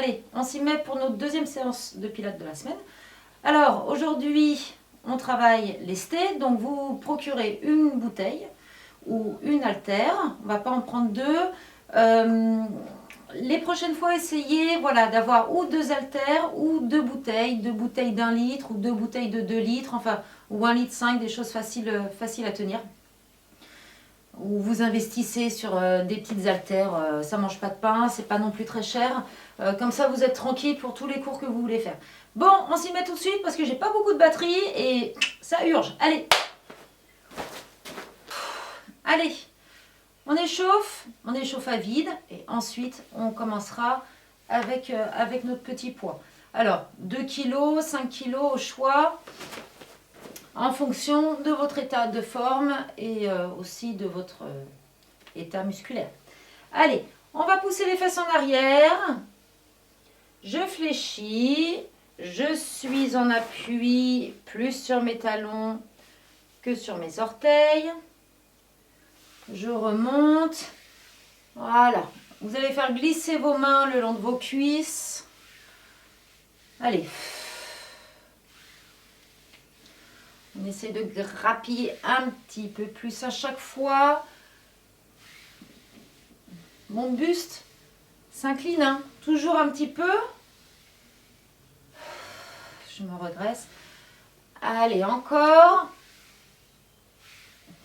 Allez, on s'y met pour notre deuxième séance de pilates de la semaine. Alors, aujourd'hui, on travaille lesté. Donc, vous procurez une bouteille ou une haltère. On ne va pas en prendre deux. Les prochaines fois, essayez voilà, d'avoir ou deux haltères ou deux bouteilles d'1 litre ou deux bouteilles de 2 litres, enfin, ou 1,5 litre, des choses faciles à tenir. Ou vous investissez sur des petites haltères, ça ne mange pas de pain, c'est pas non plus très cher. Comme ça, vous êtes tranquille pour tous les cours que vous voulez faire. Bon, on s'y met tout de suite parce que j'ai pas beaucoup de batterie et ça urge. Allez, allez, on échauffe à vide et ensuite on commencera avec notre petit poids. Alors, 2 kg, 5 kg au choix, en fonction de votre état de forme et aussi de votre état musculaire. Allez, on va pousser les fesses en arrière. Je fléchis. Je suis en appui plus sur mes talons que sur mes orteils. Je remonte. Voilà. Vous allez faire glisser vos mains le long de vos cuisses. Allez. On essaie de grappiller un petit peu plus à chaque fois. Mon buste s'incline, hein, toujours un petit peu. Je me redresse. Allez, encore.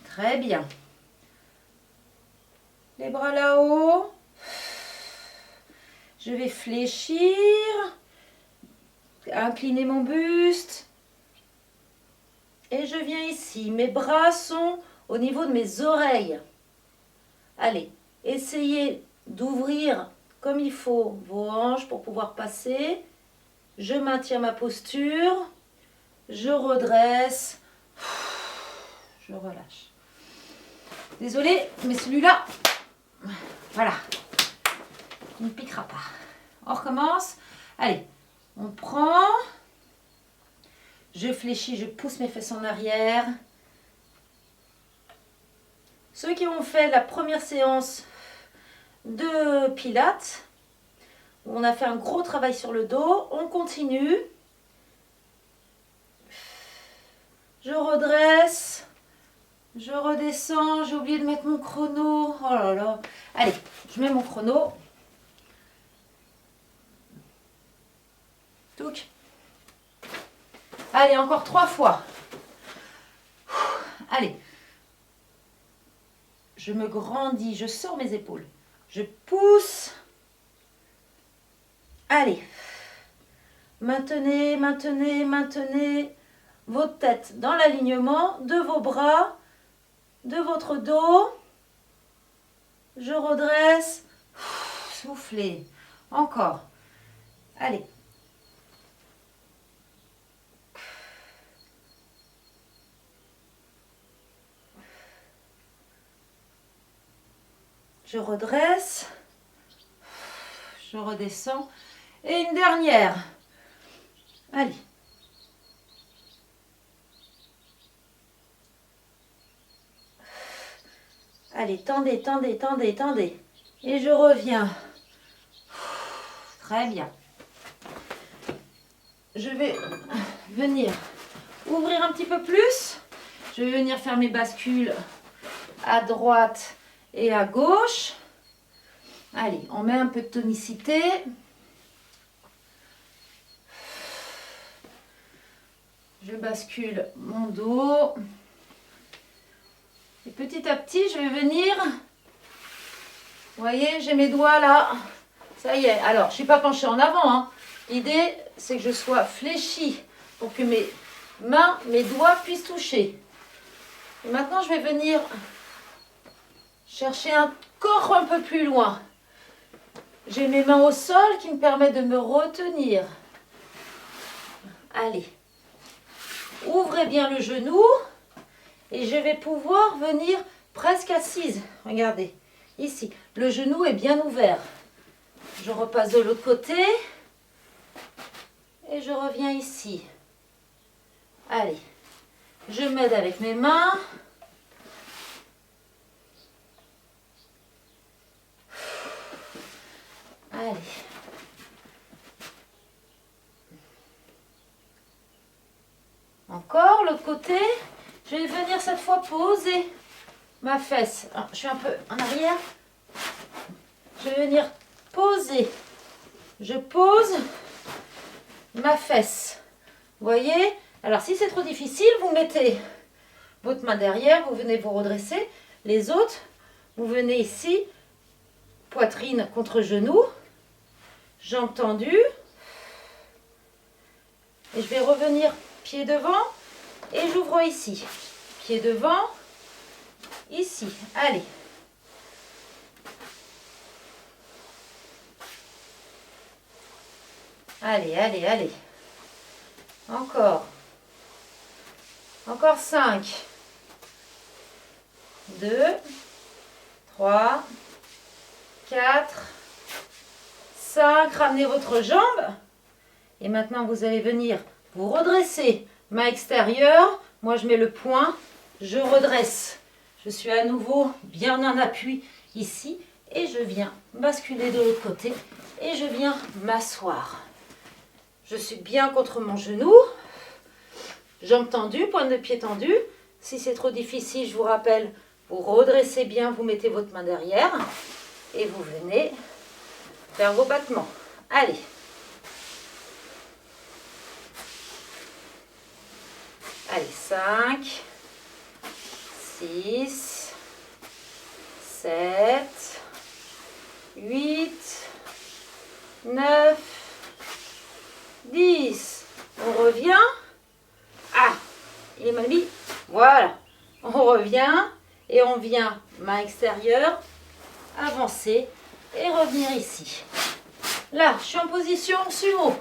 Très bien. Les bras là-haut. Je vais fléchir. Incliner mon buste. Et je viens ici. Mes bras sont au niveau de mes oreilles. Allez, essayez d'ouvrir comme il faut vos hanches pour pouvoir passer. Je maintiens ma posture. Je redresse. Je relâche. Désolée, mais celui-là, voilà, il ne piquera pas. On recommence. Allez, on prend. Je fléchis, je pousse mes fesses en arrière. Ceux qui ont fait la première séance de pilates, où on a fait un gros travail sur le dos, on continue. Je redresse. Je redescends. J'ai oublié de mettre mon chrono. Oh là là. Allez, je mets mon chrono. Touc. Allez, encore 3 fois. Allez. Je me grandis, je sors mes épaules. Je pousse. Allez. Maintenez, maintenez, maintenez votre tête dans l'alignement de vos bras, de votre dos. Je redresse. Soufflez. Encore. Allez. Je redresse, je redescends et une dernière. Allez. Allez, tendez, tendez, tendez, tendez. Et je reviens. Très bien. Je vais venir ouvrir un petit peu plus. Je vais venir faire mes bascules à droite et à gauche. Allez, on met un peu de tonicité. Je bascule mon dos. Et petit à petit, je vais venir. Vous voyez, j'ai mes doigts là. Ça y est. Alors, je ne suis pas penchée en avant, hein. L'idée, c'est que je sois fléchie pour que mes mains, mes doigts puissent toucher. Et maintenant, je vais venir chercher encore un peu plus loin. J'ai mes mains au sol qui me permettent de me retenir. Allez. Ouvrez bien le genou. Et je vais pouvoir venir presque assise. Regardez, ici. Le genou est bien ouvert. Je repasse de l'autre côté. Et je reviens ici. Allez. Je m'aide avec mes mains. Allez. côté. Je vais venir cette fois poser ma fesse. Alors, je suis un peu en arrière. Je vais venir poser. Je pose ma fesse. Vous voyez? Alors, si c'est trop difficile, vous mettez votre main derrière, vous venez vous redresser. Les autres, vous venez ici, poitrine contre genou, jambes tendues. Et je vais revenir pied devant et j'ouvre ici. Pied devant, ici. Allez. Allez, allez, allez. Encore. Encore 5. 2, 3, 4, 5. Ramenez votre jambe. Et maintenant, vous allez venir vous redresser. Main extérieure. Moi, je mets le poing. Je redresse. Je suis à nouveau bien en appui ici. Et je viens basculer de l'autre côté. Et je viens m'asseoir. Je suis bien contre mon genou. Jambes tendues, pointe de pied tendue. Si c'est trop difficile, je vous rappelle, vous redressez bien, vous mettez votre main derrière. Et vous venez faire vos battements. Allez. Allez, 5, 6, 7, 8, 9, 10. On revient. Ah, il est mal mis. Voilà. On revient et on vient, main extérieure, avancer et revenir ici. Là, je suis en position sumo.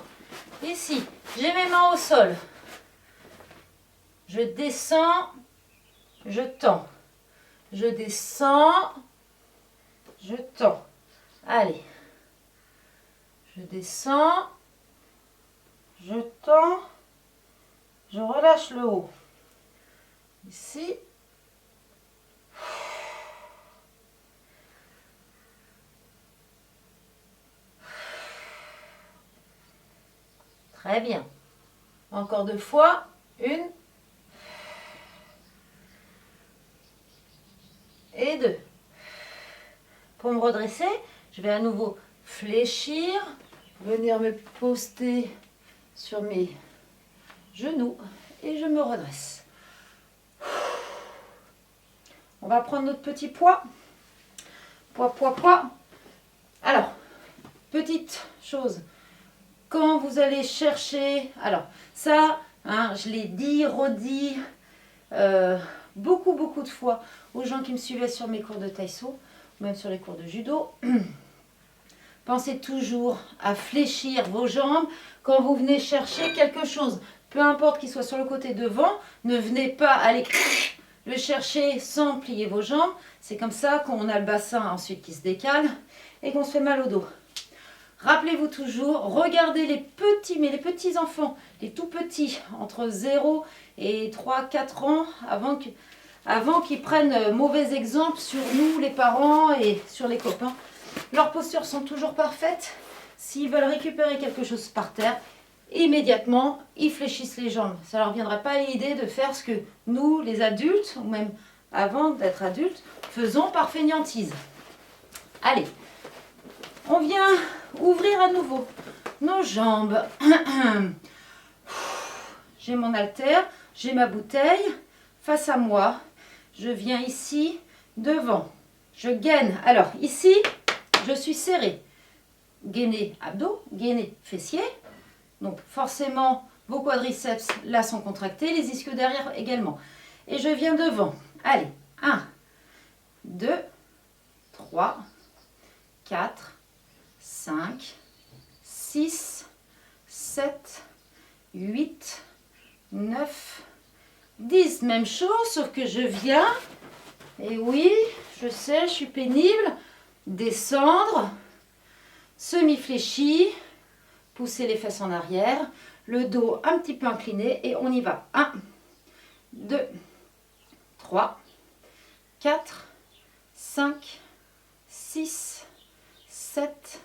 Ici, j'ai mes mains au sol. Je descends, je tends. Je descends, je tends. Allez. Je descends, je tends, je relâche le haut. Ici. Très bien. Encore 2 fois. 1 et 2. Pour me redresser, je vais à nouveau fléchir, venir me poster sur mes genoux et je me redresse. On va prendre notre petit poids. Poids. Alors, petite chose. Quand vous allez chercher... Alors, ça, hein, je l'ai dit, redit beaucoup de fois aux gens qui me suivaient sur mes cours de taïso, même sur les cours de judo. Pensez toujours à fléchir vos jambes quand vous venez chercher quelque chose. Peu importe qu'il soit sur le côté devant, ne venez pas aller le chercher sans plier vos jambes. C'est comme ça qu'on a le bassin ensuite qui se décale et qu'on se fait mal au dos. Rappelez-vous toujours, regardez les petits, mais les petits enfants, les tout petits, entre 0 et 3-4 ans, avant qu'ils prennent mauvais exemple sur nous, les parents et sur les copains. Leurs postures sont toujours parfaites. S'ils veulent récupérer quelque chose par terre, immédiatement, ils fléchissent les jambes. Ça ne leur viendrait pas à l'idée de faire ce que nous, les adultes, ou même avant d'être adultes, faisons par fainéantise. Allez, on vient ouvrir à nouveau nos jambes. J'ai mon haltère, j'ai ma bouteille face à moi. Je viens ici, devant. Je gaine. Alors, ici, je suis serrée. Gainée abdos, gainée fessiers. Donc, forcément, vos quadriceps, là, sont contractés. Les ischios derrière également. Et je viens devant. Allez, 1, 2, 3, 4, 5, 6, 7, 8, 9, 10. Même chose, sauf que je viens, et oui, je sais, je suis pénible, descendre, semi-fléchi, pousser les fesses en arrière, le dos un petit peu incliné, et on y va. 1, 2, 3, 4, 5, 6, 7,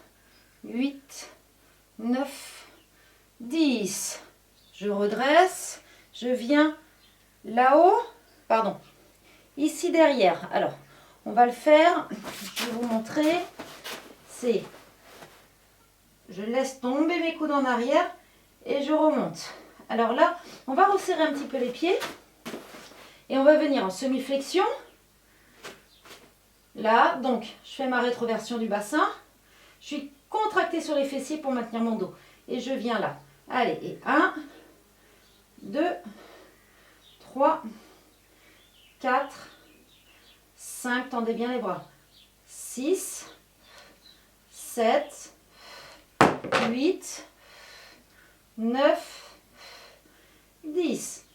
8, 9, 10. Je redresse, je viens là-haut, pardon, ici derrière. Alors, on va le faire, je vais vous montrer. C'est, je laisse tomber mes coudes en arrière et je remonte. Alors là, on va resserrer un petit peu les pieds et on va venir en semi-flexion. Là, donc, je fais ma rétroversion du bassin. Je suis contractée sur les fessiers pour maintenir mon dos. Et je viens là. Allez, et 1, 2, 3, 4, 5, tendez bien les bras. 6, 7, 8, 9, 10.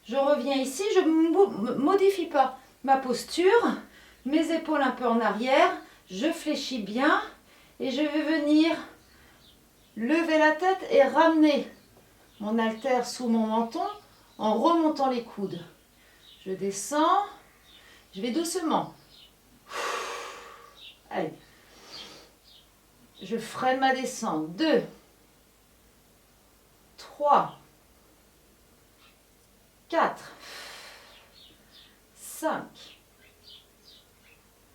Je reviens ici, je ne modifie pas ma posture, mes épaules un peu en arrière, je fléchis bien et je vais venir lever la tête et ramener mon haltère sous mon menton en remontant les coudes. Je descends, je vais doucement. Allez. Je freine ma descente. 2, 3, 4, 5,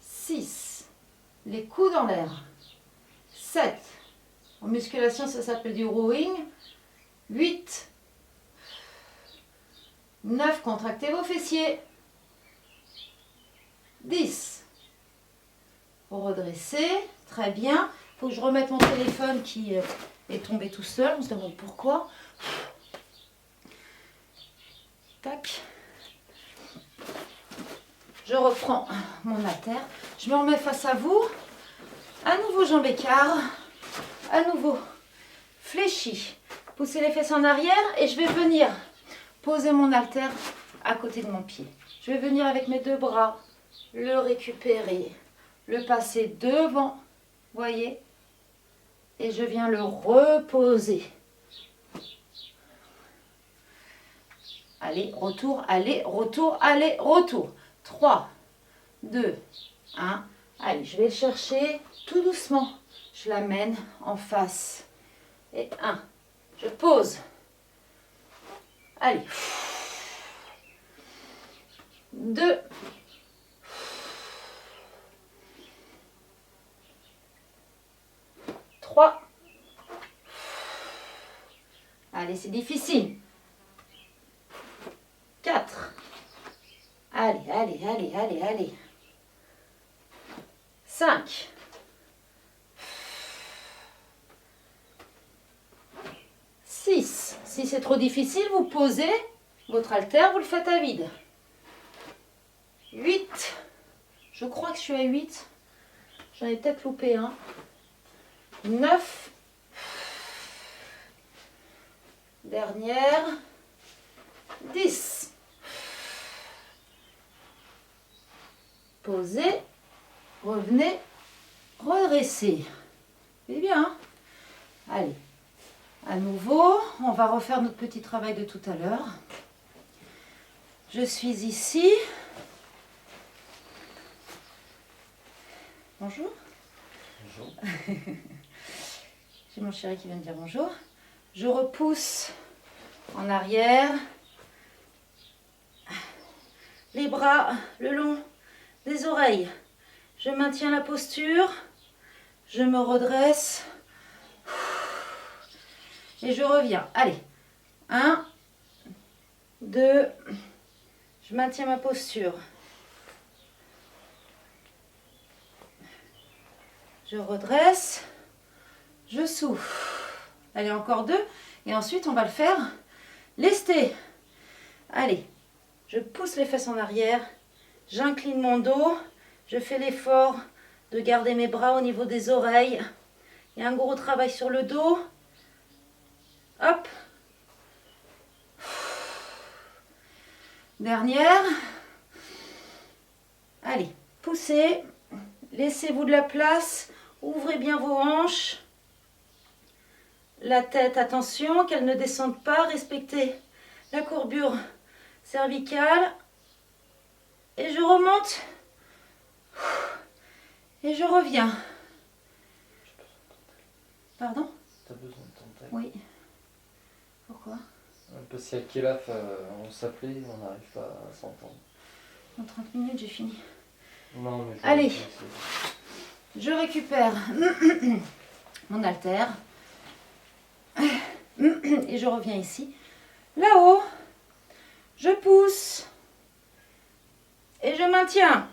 6, les coudes en l'air. 7, en musculation ça s'appelle du rowing. 8, 9, contractez vos fessiers. 10, redressez, très bien. Il faut que je remette mon téléphone qui est tombé tout seul, on se demande pourquoi. Tac. Je reprends mon haltère, je me remets face à vous. À nouveau jambes écart, à nouveau fléchi. Poussez les fesses en arrière et je vais venir poser mon haltère à côté de mon pied. Je vais venir avec mes deux bras, le récupérer, le passer devant, voyez, et je viens le reposer. Allez, retour, allez, retour, allez, retour. 3, 2, 1. Allez, je vais le chercher tout doucement. Je l'amène en face. Et 1. Je pose. Allez. 2. 3. Allez, c'est difficile. 4. Allez, allez, allez, allez, allez. 5. 6. Si c'est trop difficile, vous posez votre haltère, vous le faites à vide. 8. Je crois que je suis à 8. J'en ai peut-être loupé un. 9. Dernière. 10. Posez. Revenez. Redressez. C'est bien. Hein? Allez. À nouveau, on va refaire notre petit travail de tout à l'heure. Je suis ici. Bonjour. Bonjour. J'ai mon chéri qui vient de dire bonjour. Je repousse en arrière. Les bras le long des oreilles. Je maintiens la posture. Je me redresse. Et je reviens. Allez. 1, 2. Je maintiens ma posture. Je redresse. Je souffle. Allez, encore 2. Et ensuite, on va le faire lesté. Allez. Je pousse les fesses en arrière. J'incline mon dos. Je fais l'effort de garder mes bras au niveau des oreilles. Il y a un gros travail sur le dos. Hop. Dernière. Allez, poussez. Laissez-vous de la place. Ouvrez bien vos hanches. La tête, attention, qu'elle ne descende pas. Respectez la courbure cervicale. Et je remonte. Et je reviens. Pardon? T'as besoin de ton tête. Oui. Pourquoi? Parce qu'avec Kelaf, on s'appelait, on n'arrive pas à s'entendre. En 30 minutes, j'ai fini. Non, mais allez, je récupère mon haltère. Et je reviens ici. Là-haut, je pousse. Et je maintiens.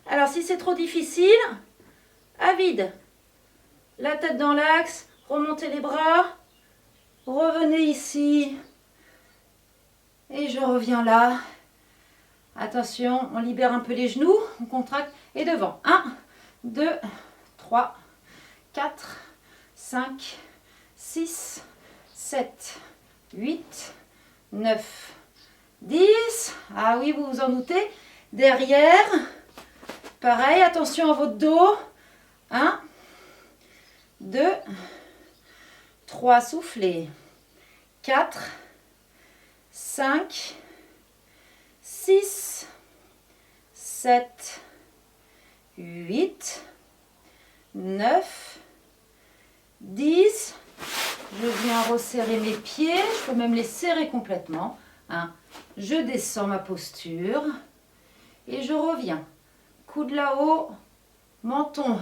Alors, si c'est trop difficile, à vide. La tête dans l'axe, remontez les bras. Revenez ici. Et je reviens là. Attention, on libère un peu les genoux. On contracte. Et devant. 1, 2, 3, 4, 5, 6, 7, 8, 9, 10. Ah oui, vous vous en doutez. Derrière. Pareil, attention à votre dos. 1, 2, 3, soufflez. 4, 5, 6, 7, 8, 9, 10. Je viens resserrer mes pieds. Je peux même les serrer complètement. Je descends ma posture. Et je reviens. Coude là-haut. Menton.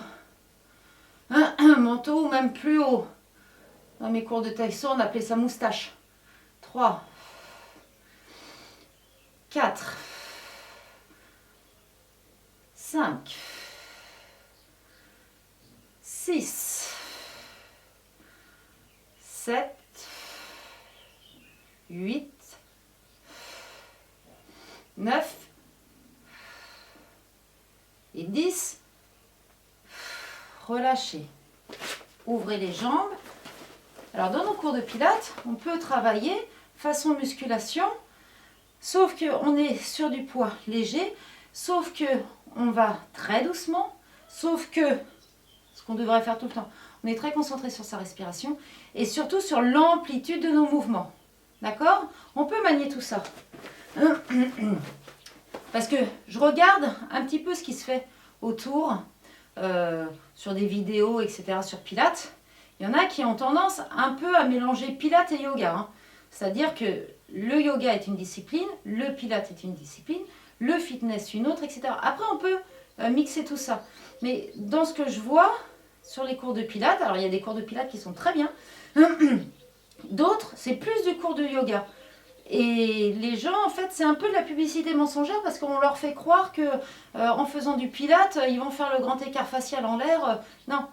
Menton ou même plus haut. Dans mes cours de taekwondo, on appelait ça moustache. 3, 4, 5, 6, 7, 8, 9 et 10. Relâchez. Ouvrez les jambes. Alors, dans nos cours de pilates, on peut travailler façon musculation, sauf qu'on est sur du poids léger, sauf qu'on va très doucement, sauf que, ce qu'on devrait faire tout le temps, on est très concentré sur sa respiration et surtout sur l'amplitude de nos mouvements. D'accord? On peut manier tout ça. Parce que je regarde un petit peu ce qui se fait autour, sur des vidéos, etc., sur Pilates. Il y en a qui ont tendance un peu à mélanger Pilates et yoga. C'est-à-dire que le yoga est une discipline, le Pilates est une discipline, le fitness une autre, etc. Après, on peut mixer tout ça. Mais dans ce que je vois sur les cours de Pilates, alors il y a des cours de Pilates qui sont très bien, d'autres, c'est plus du cours de yoga. Et les gens, en fait, c'est un peu de la publicité mensongère parce qu'on leur fait croire que en faisant du Pilates, ils vont faire le grand écart facial en l'air. Non.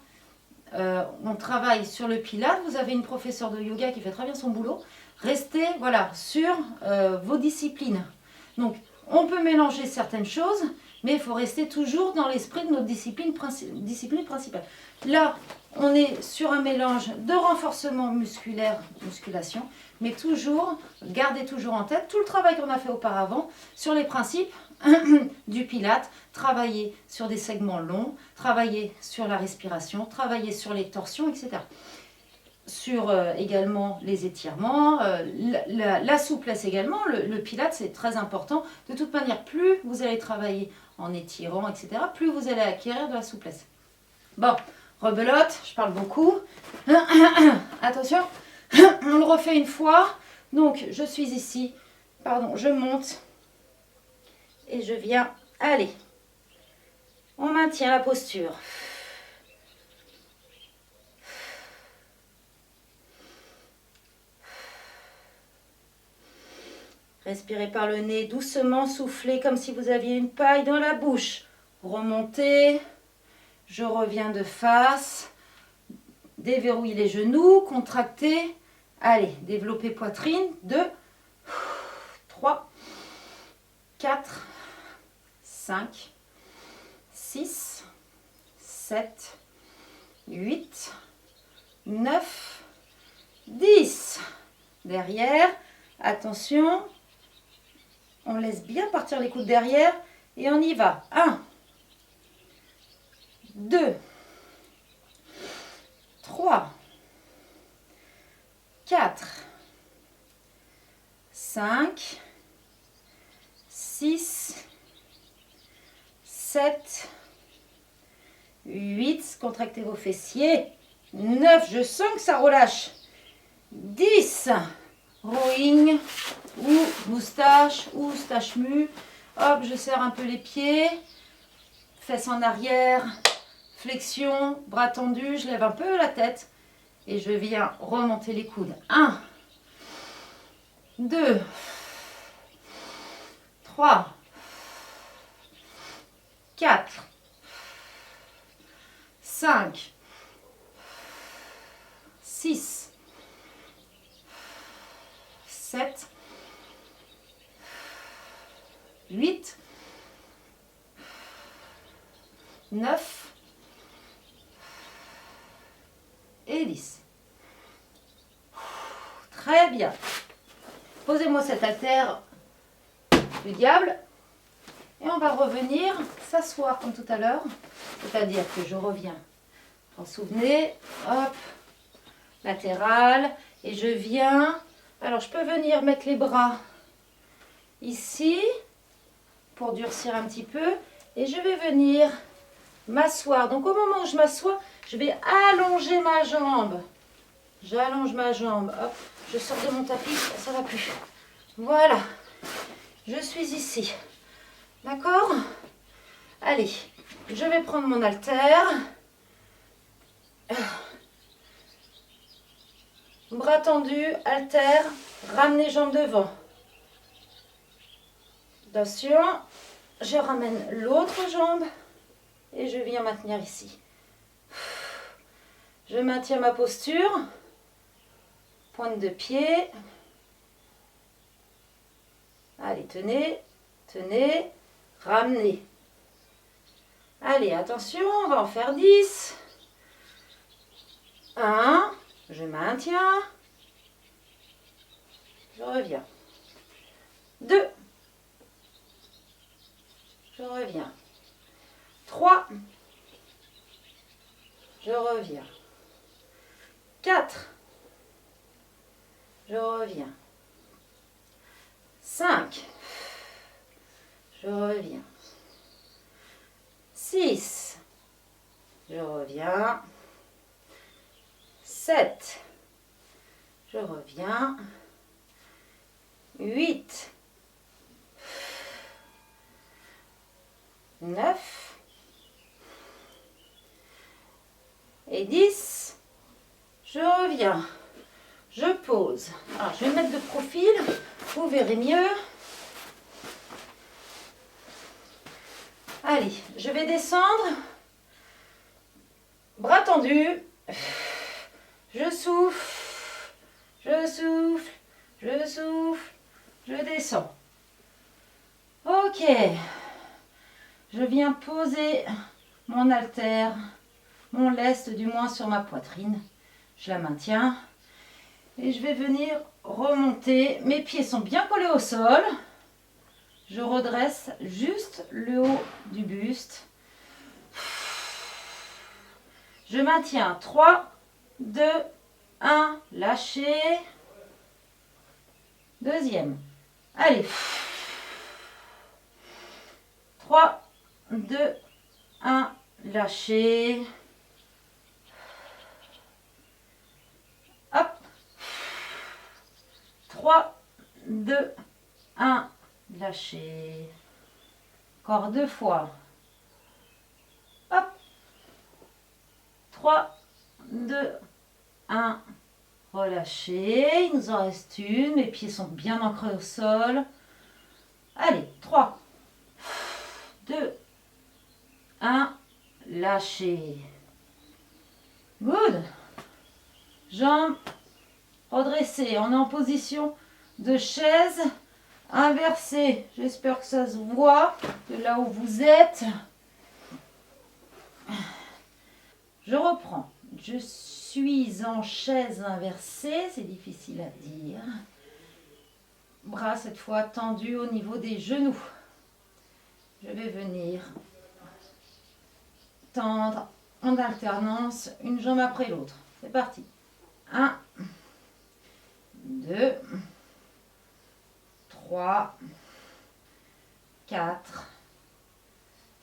On travaille sur le Pilates. Vous avez une professeure de yoga qui fait très bien son boulot. Restez voilà, sur vos disciplines. Donc, on peut mélanger certaines choses, mais il faut rester toujours dans l'esprit de notre discipline principale. Là, on est sur un mélange de renforcement musculaire, musculation, mais toujours, gardez toujours en tête tout le travail qu'on a fait auparavant sur les principes du Pilates, travailler sur des segments longs, travailler sur la respiration, travailler sur les torsions, etc. Sur également les étirements, la souplesse également. Le Pilates, c'est très important. De toute manière, plus vous allez travailler en étirant, etc., plus vous allez acquérir de la souplesse. Bon, rebelote, je parle beaucoup. Attention, on le refait une fois. Donc, je suis ici. Pardon, je monte. Et je viens. Allez. On maintient la posture. Respirez par le nez, doucement, soufflez comme si vous aviez une paille dans la bouche. Remontez. Je reviens de face. Déverrouillez les genoux, contractez. Allez, développez poitrine. 2, 3, 4, 5, 6, 7, 8, 9, 10. Derrière, attention, on laisse bien partir les coudes derrière et on y va. 1, 2, 3, 4, 5, 6, 7, 8, contractez vos fessiers. 9, je sens que ça relâche. 10, rowing ou moustache ou stache mu. Hop, je serre un peu les pieds, fesses en arrière, flexion, bras tendus, je lève un peu la tête et je viens remonter les coudes. 1, 2, 3, 4, 5, 6, 7, 8, 9 et 10. Très bien. Posez-moi cet haltère du diable et on va revenir s'asseoir comme tout à l'heure. C'est-à-dire que je reviens. Vous vous souvenez, hop, latéral et je viens. Alors je peux venir mettre les bras ici pour durcir un petit peu et je vais venir m'asseoir. Donc au moment où je m'assois, je vais allonger ma jambe. J'allonge ma jambe. Hop, je sors de mon tapis, ça va plus. Voilà, je suis ici. D'accord? Allez, je vais prendre mon haltère. Bras tendus, haltère, ramenez jambes devant. Attention, je ramène l'autre jambe et je viens maintenir ici. Je maintiens ma posture. Pointe de pied. Allez, tenez, tenez, ramenez. Allez, attention, on va en faire 10. 1, je maintiens. Je reviens. 2. Je reviens. 3. Je reviens. 4. Je reviens. 5. Je reviens. 6. Je reviens. 7. Je reviens. 8. 9. Et 10. Je reviens. Je pose. Alors, je vais me mettre de profil. Vous verrez mieux. Allez, je vais descendre. Bras tendus. Je souffle. Je souffle. Je souffle. Je descends. Ok. Je viens poser mon haltère, mon lest du moins sur ma poitrine. Je la maintiens. Et je vais venir remonter. Mes pieds sont bien collés au sol. Je redresse juste le haut du buste. Je maintiens. 3, 2, 1. Lâchez. Deuxième. Allez. 3, 2, 1. Lâchez. Hop. 3, 2, 1. Lâchez. Encore 2 fois. Hop. 3, 2, 1. Relâchez. Il nous en reste une. Mes pieds sont bien ancrés au sol. Allez. 3, 2, 1. Lâchez. Good. Jambes redressées. On est en position de chaise inversée. J'espère que ça se voit de là où vous êtes. Je reprends. Je suis en chaise inversée. C'est difficile à dire. Bras cette fois tendus au niveau des genoux. Je vais venir tendre en alternance une jambe après l'autre. C'est parti. 1, 2, 3, 4,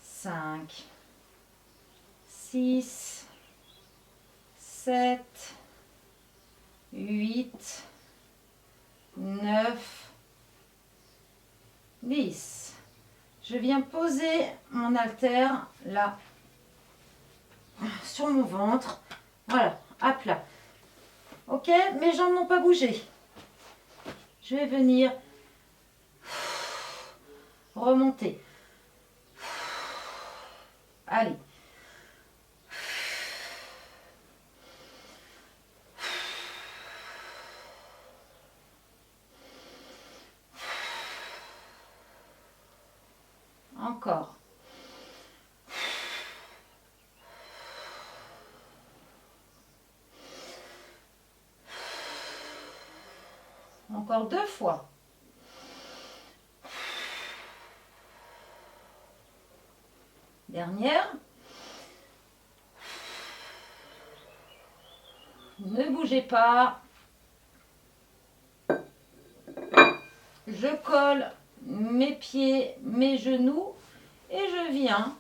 5, 6, 7, 8, 9, 10. Je viens poser mon haltère là, sur mon ventre. Voilà, à plat. Ok, mes jambes n'ont pas bougé. Je vais venir remonter. Allez. Encore. Encore 2 fois. Dernière. Ne bougez pas. Je colle mes pieds, mes genoux et je viens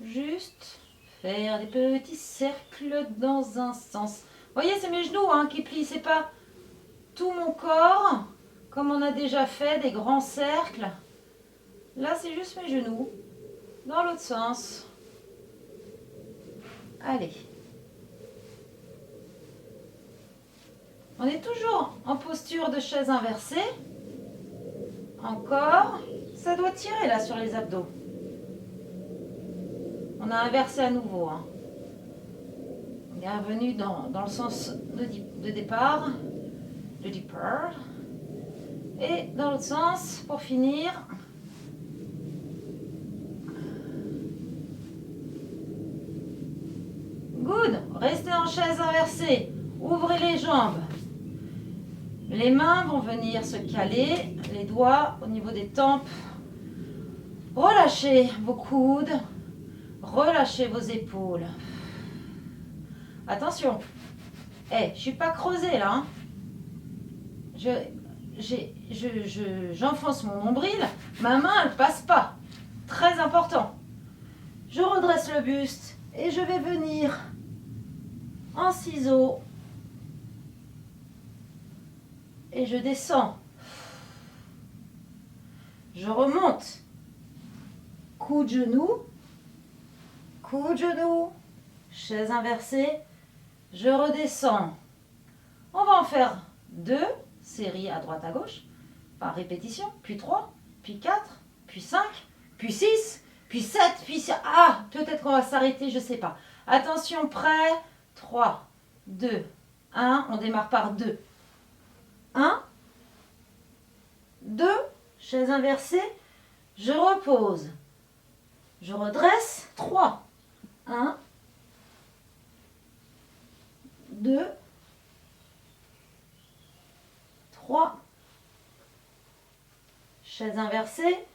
juste faire des petits cercles dans un sens. Vous voyez, c'est mes genoux qui plient, c'est pas tout mon corps, comme on a déjà fait des grands cercles. Là, c'est juste mes genoux, dans l'autre sens. Allez. On est toujours en posture de chaise inversée. Encore. Ça doit tirer là sur les abdos. On a inversé à nouveau. Bienvenue dans le sens de départ. De départ. Et dans l'autre sens, pour finir. Good. Restez en chaise inversée. Ouvrez les jambes. Les mains vont venir se caler, les doigts au niveau des tempes. Relâchez vos coudes, relâchez vos épaules. Attention, je ne suis pas creusée là. J'enfonce mon nombril, ma main elle passe pas. Très important. Je redresse le buste et je vais venir en ciseaux. Et je descends. Je remonte. Coup de genou, chaise inversée. Je redescends. On va en faire 2 séries à droite à gauche, par répétition, puis 3, puis 4, puis 5, puis 6, puis 7, puis 6. Ah, peut-être qu'on va s'arrêter, je ne sais pas. Attention, prêt. 3, 2, 1. On démarre par 2. 1, 2, chaise inversée, je repose, je redresse, 3, 1, 2, 3, chaise inversée,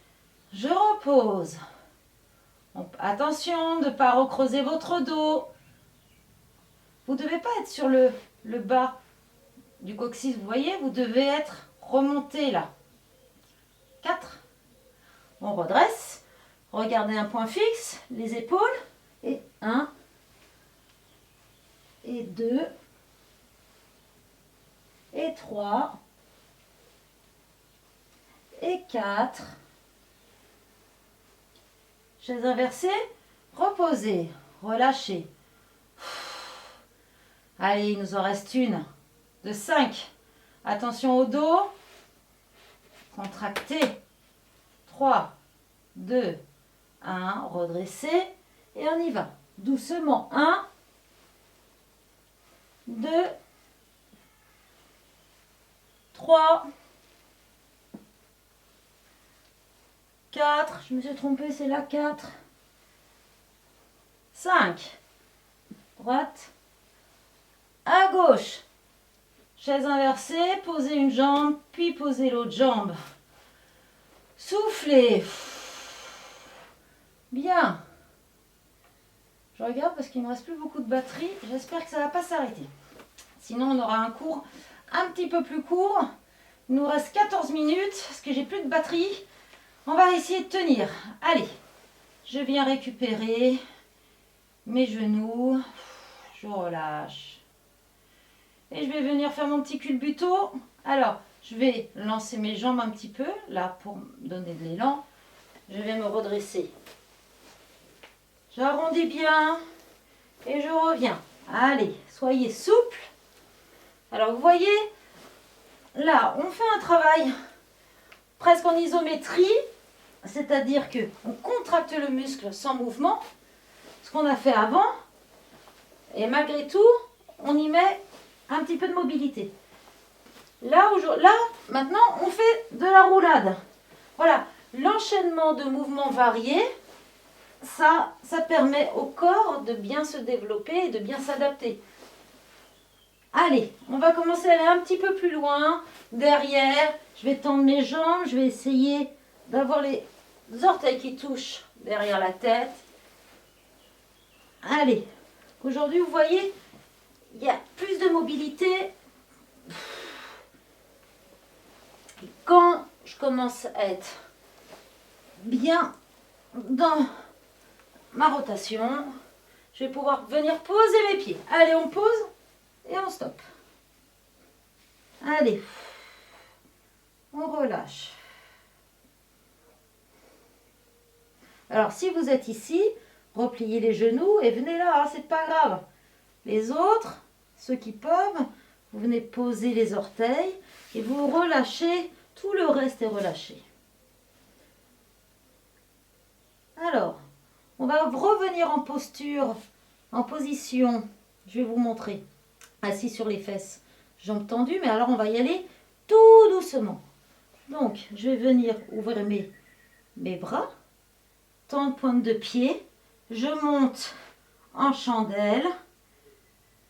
je repose. Attention de ne pas recreuser votre dos. Vous ne devez pas être sur le bas du coccyx, vous voyez, vous devez être remonté là. 4. On redresse. Regardez un point fixe, les épaules. Et 1. Et 2. Et 3. Et 4. Chaise inversée. Reposez. Relâchez. Allez, il nous en reste une. De 5. Attention au dos. Contractez. 3, 2, 1. Redressez. Et on y va. Doucement. 1, 2, 3, 4. Je me suis trompée, c'est la 4. 5. Droite. À gauche. Chaise inversée, posez une jambe, puis posez l'autre jambe. Soufflez. Bien. Je regarde parce qu'il ne me reste plus beaucoup de batterie. J'espère que ça ne va pas s'arrêter. Sinon, on aura un cours un petit peu plus court. Il nous reste 14 minutes parce que j'ai plus de batterie. On va essayer de tenir. Allez, je viens récupérer mes genoux. Je relâche. Et je vais venir faire mon petit culbuto. Alors, Je vais lancer mes jambes un petit peu, là, pour me donner de l'élan. Je vais me redresser. J'arrondis bien et je reviens. Allez, soyez souple. Alors, vous voyez, là, on fait un travail presque en isométrie, c'est-à-dire qu'on contracte le muscle sans mouvement, ce qu'on a fait avant, et malgré tout, on y met un petit peu de mobilité. Là, maintenant, on fait de la roulade. Voilà, l'enchaînement de mouvements variés, ça permet au corps de bien se développer et de bien s'adapter. Allez, on va commencer à aller un petit peu plus loin, derrière. Je vais tendre mes jambes, je vais essayer d'avoir les orteils qui touchent derrière la tête. Allez, aujourd'hui, vous voyez, il y a plus de mobilité. Et quand je commence à être bien dans ma rotation, je vais pouvoir venir poser mes pieds. Allez, on pose et on stoppe. Allez, on relâche. Alors, si vous êtes ici, repliez les genoux et venez là, hein, c'est pas grave. Les autres, ceux qui peuvent, vous venez poser les orteils et vous relâchez, tout le reste est relâché. Alors, on va revenir en posture, en position, je vais vous montrer, assis sur les fesses, jambes tendues, mais alors on va y aller tout doucement. Donc, je vais venir ouvrir mes bras, tendre pointe de pied, je monte en chandelle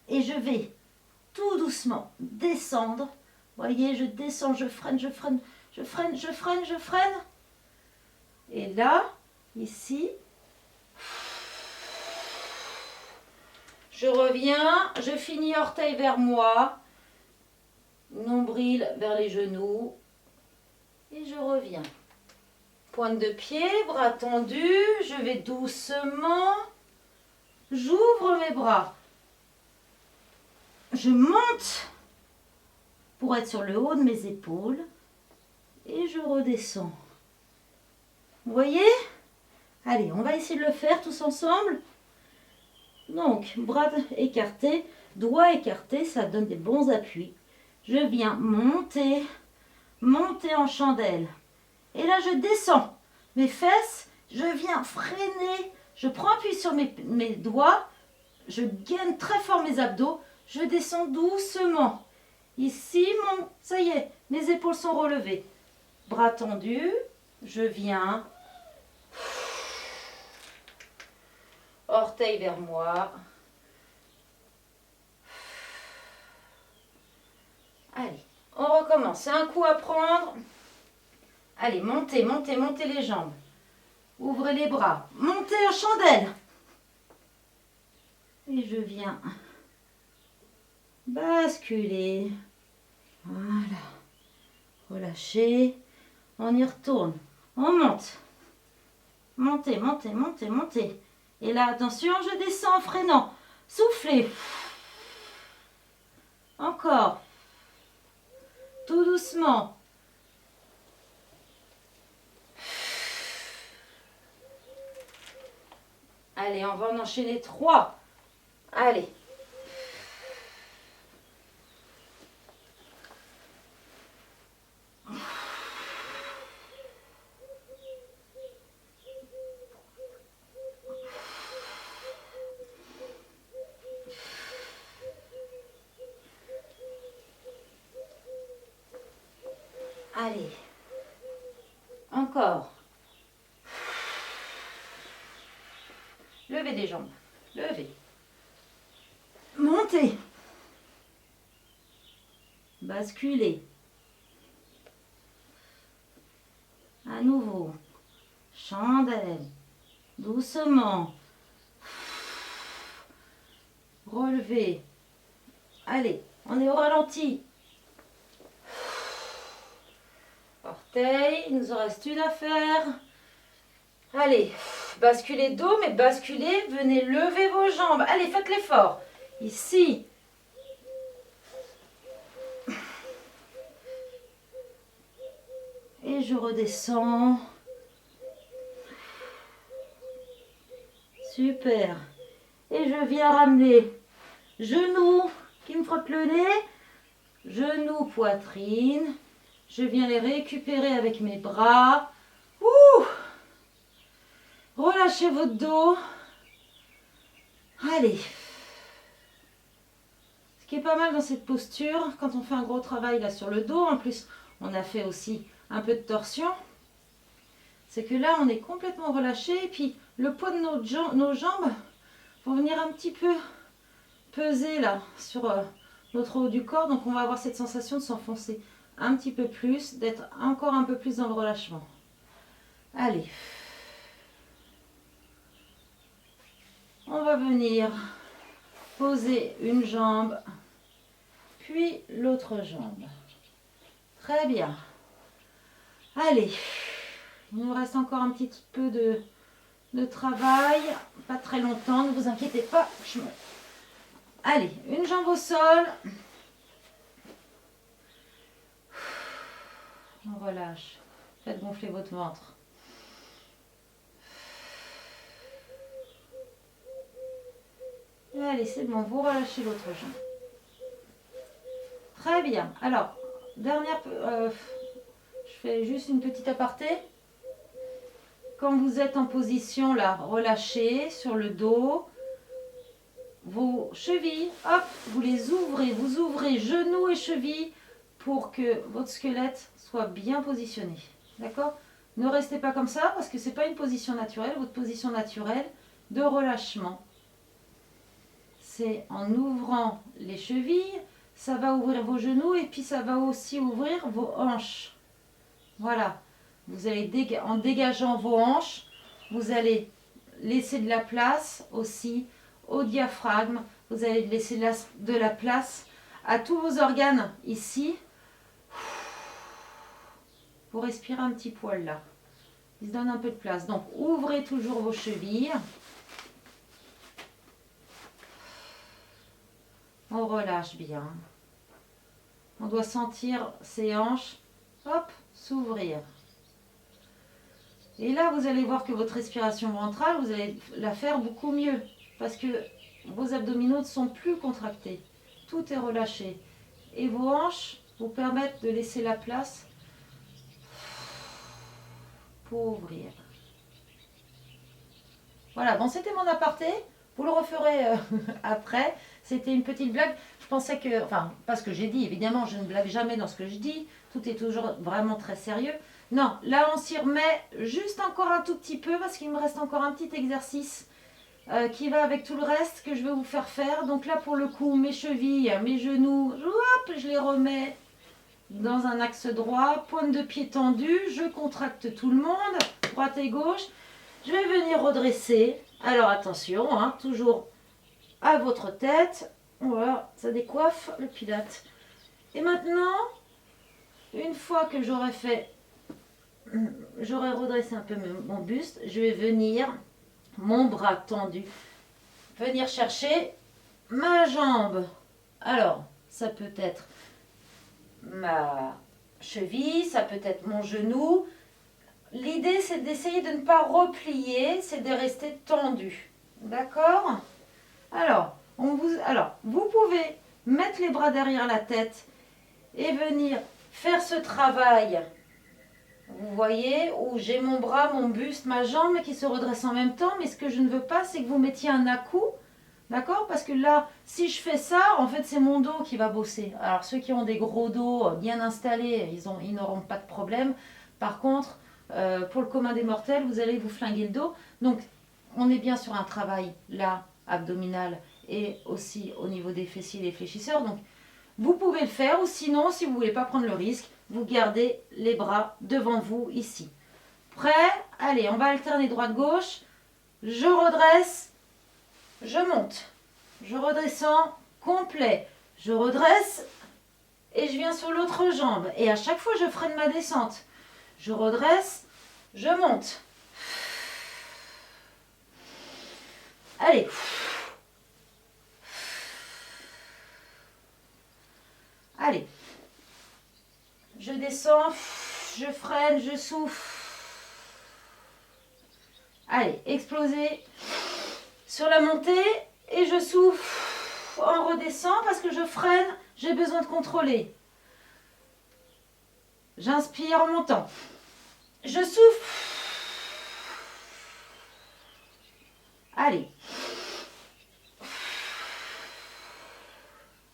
et je vais tout doucement descendre. Voyez, je descends, je freine, je freine, je freine, je freine, je freine. Et là, ici, je reviens, je finis orteil vers moi, nombril vers les genoux et je reviens. Pointe de pied, bras tendus, je vais doucement, j'ouvre mes bras, je monte pour être sur le haut de mes épaules et je redescends. Vous voyez? Allez, on va essayer de le faire tous ensemble. Donc, bras écartés, doigts écartés, ça donne des bons appuis. Je viens monter, monter en chandelle. Et là, je descends. Mes fesses, je viens freiner. Je prends appui sur mes doigts. Je gaine très fort mes abdos. Je descends doucement. Ici, ça y est, mes épaules sont relevées. Bras tendus, je viens. Orteil vers moi. Allez, on recommence. C'est un coup à prendre. Allez, montez, montez, montez les jambes. Ouvrez les bras. Montez en chandelle. Et je viens basculer. Voilà. Relâchez. On y retourne. On monte. Montez, montez, montez, montez. Et là, attention, je descends en freinant. Soufflez. Encore. Tout doucement. Allez, on va en enchaîner 3. Allez. Allez. Encore. Levez des jambes. Levez. Montez. Basculez. À nouveau. Chandelle. Doucement. Relevez. Allez, on est au ralenti. Orteil, il nous en reste une à faire. Allez, basculez dos, mais basculez, venez lever vos jambes. Allez, faites l'effort. Ici. Et je redescends. Super. Et je viens ramener genoux qui me frottent le nez. Genoux, poitrine. Je viens les récupérer avec mes bras. Ouh! Relâchez votre dos. Allez. Ce qui est pas mal dans cette posture, quand on fait un gros travail là sur le dos, en plus on a fait aussi un peu de torsion, c'est que là on est complètement relâché et puis le poids de nos jambes vont venir un petit peu peser là sur notre haut du corps, donc on va avoir cette sensation de s'enfoncer un petit peu plus, d'être encore un peu plus dans le relâchement. Allez. On va venir poser une jambe, puis l'autre jambe. Très bien. Allez, il nous reste encore un petit peu de travail, pas très longtemps, ne vous inquiétez pas. Allez, une jambe au sol. On relâche. Faites gonfler votre ventre. Et allez, c'est bon, vous relâchez l'autre jambe. Très bien. Alors, je fais juste une petite aparté. Quand vous êtes en position là, relâchée sur le dos, vos chevilles, hop, vous les ouvrez. Vous ouvrez genoux et chevilles pour que votre squelette soit bien positionné. D'accord? Ne restez pas comme ça parce que ce n'est pas une position naturelle. Votre position naturelle de relâchement, c'est en ouvrant les chevilles, ça va ouvrir vos genoux et puis ça va aussi ouvrir vos hanches. Voilà. Vous allez en dégageant vos hanches, vous allez laisser de la place aussi au diaphragme. Vous allez laisser de la place à tous vos organes ici. Vous respirez un petit poil là. Il se donne un peu de place. Donc ouvrez toujours vos chevilles. On relâche bien. On doit sentir ses hanches, hop, s'ouvrir. Et là, vous allez voir que votre respiration ventrale, vous allez la faire beaucoup mieux. Parce que vos abdominaux ne sont plus contractés. Tout est relâché. Et vos hanches vous permettent de laisser la place pour ouvrir. Voilà, bon, c'était mon aparté. Vous le referez après. C'était une petite blague. Je pensais que, enfin, pas ce que j'ai dit, évidemment, je ne blague jamais dans ce que je dis. Tout est toujours vraiment très sérieux. Non, là, on s'y remet juste encore un tout petit peu parce qu'il me reste encore un petit exercice qui va avec tout le reste que je vais vous faire faire. Donc là, pour le coup, mes chevilles, mes genoux, hop, je les remets dans un axe droit. Pointe de pied tendue, je contracte tout le monde, droite et gauche. Je vais venir redresser. Alors attention, hein, toujours à votre tête. Voilà, ça décoiffe le pilate. Et maintenant, une fois que j'aurai redressé un peu mon buste, je vais venir, mon bras tendu, venir chercher ma jambe. Alors, ça peut être ma cheville, ça peut être mon genou. L'idée, c'est d'essayer de ne pas replier, c'est de rester tendu. D'accord? Alors, vous pouvez mettre les bras derrière la tête et venir faire ce travail. Vous voyez, où j'ai mon bras, mon buste, ma jambe qui se redresse en même temps. Mais ce que je ne veux pas, c'est que vous mettiez un à-coup. D'accord? Parce que là, si je fais ça, en fait, c'est mon dos qui va bosser. Alors, ceux qui ont des gros dos bien installés, ils n'auront pas de problème. Par contre, pour le commun des mortels, vous allez vous flinguer le dos. Donc, on est bien sur un travail là, abdominal et aussi au niveau des fessiers et des fléchisseurs. Donc, vous pouvez le faire ou sinon, si vous ne voulez pas prendre le risque, vous gardez les bras devant vous ici. Prêt? Allez, on va alterner droite-gauche. Je redresse, je monte. Je redescends, complet. Je redresse et je viens sur l'autre jambe. Et à chaque fois, je freine ma descente. Je redresse, je monte. Allez. Allez. Je descends. Je freine, je souffle. Allez, exploser sur la montée et je souffle en redescend parce que je freine, j'ai besoin de contrôler. J'inspire en montant. Je souffle. Allez.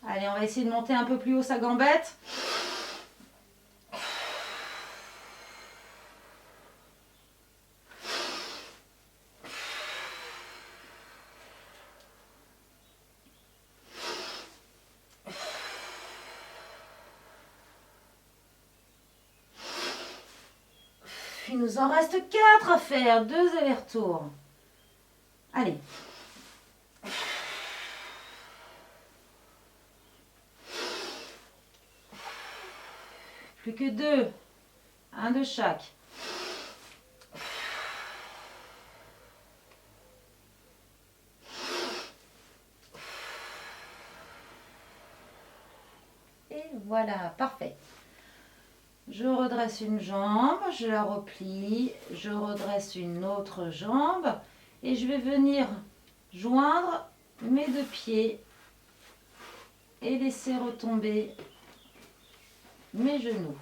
Allez, on va essayer de monter un peu plus haut sa gambette. Il nous en reste 4 à faire, 2 allers-retours. Allez. Plus que 2. Un de chaque. Et voilà, parfait. Je redresse une jambe, je la replie, je redresse une autre jambe et je vais venir joindre mes 2 pieds et laisser retomber mes genoux.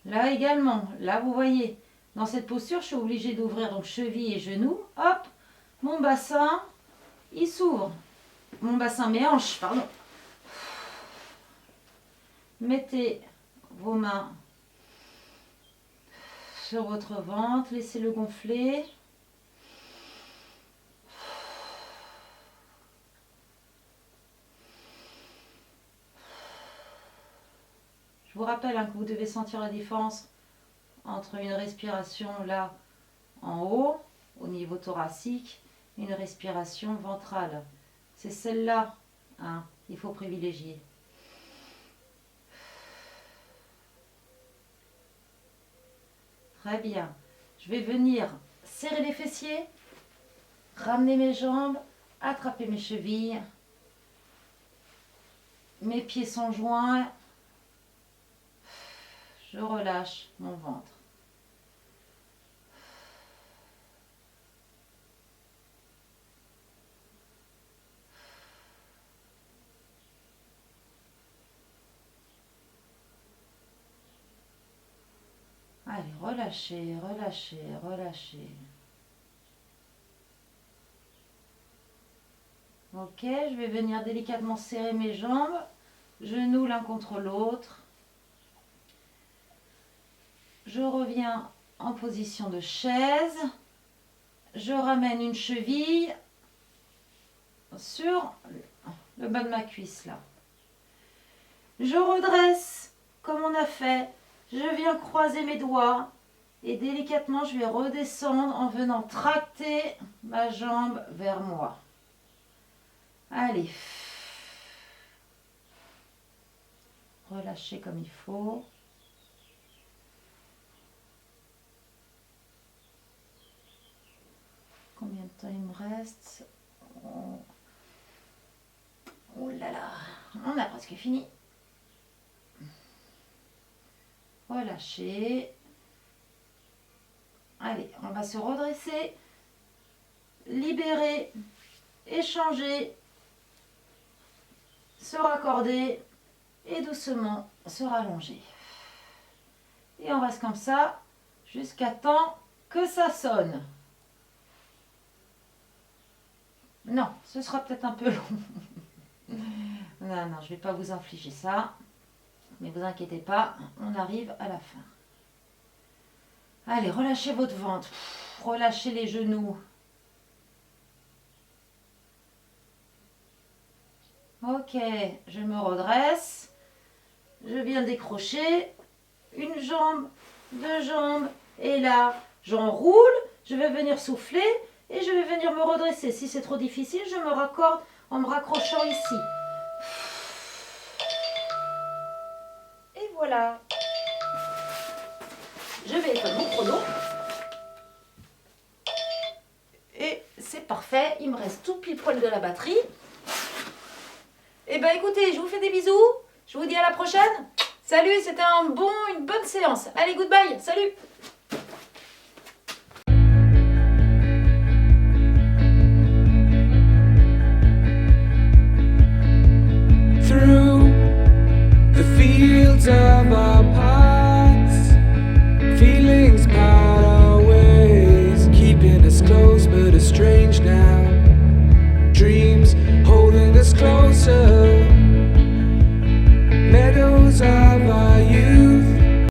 Là également, là vous voyez, dans cette posture, je suis obligée d'ouvrir donc cheville et genoux. Hop, mon bassin, il s'ouvre. Mon bassin, mes hanches, pardon. Mettez vos mains sur votre ventre, laissez-le gonfler. Je vous rappelle que vous devez sentir la différence entre une respiration là en haut, au niveau thoracique, et une respiration ventrale. C'est celle-là qu'il faut privilégier. Très bien. Je vais venir serrer les fessiers, ramener mes jambes, attraper mes chevilles. Mes pieds sont joints. Je relâche mon ventre. Allez, relâchez, relâchez, relâchez. Ok, je vais venir délicatement serrer mes jambes, genoux l'un contre l'autre. Je reviens en position de chaise. Je ramène une cheville sur le bas de ma cuisse là. Je redresse comme on a fait. Je viens croiser mes doigts et délicatement je vais redescendre en venant tracter ma jambe vers moi. Allez. Relâchez comme il faut. Combien de temps il me reste? Oh là là, on a presque fini. Relâchez. Allez, on va se redresser, libérer, échanger, se raccorder et doucement se rallonger. Et on reste comme ça jusqu'à temps que ça sonne. Non, ce sera peut-être un peu long. Non, je ne vais pas vous infliger ça. Mais vous inquiétez pas, on arrive à la fin. Allez, relâchez votre ventre. Relâchez les genoux. Ok, je me redresse. Je viens décrocher une jambe, 2 jambes. Et là, j'enroule. Je vais venir souffler et je vais venir me redresser. Si c'est trop difficile, je me raccorde en me raccrochant ici. Et voilà. Je vais éteindre mon chrono. Et c'est parfait. Il me reste tout pile poil de la batterie. Et ben écoutez, je vous fais des bisous. Je vous dis à la prochaine. Salut, c'était une bonne séance. Allez, goodbye, salut. Through the fields of our paths, feelings part our ways, keeping us close but estranged now.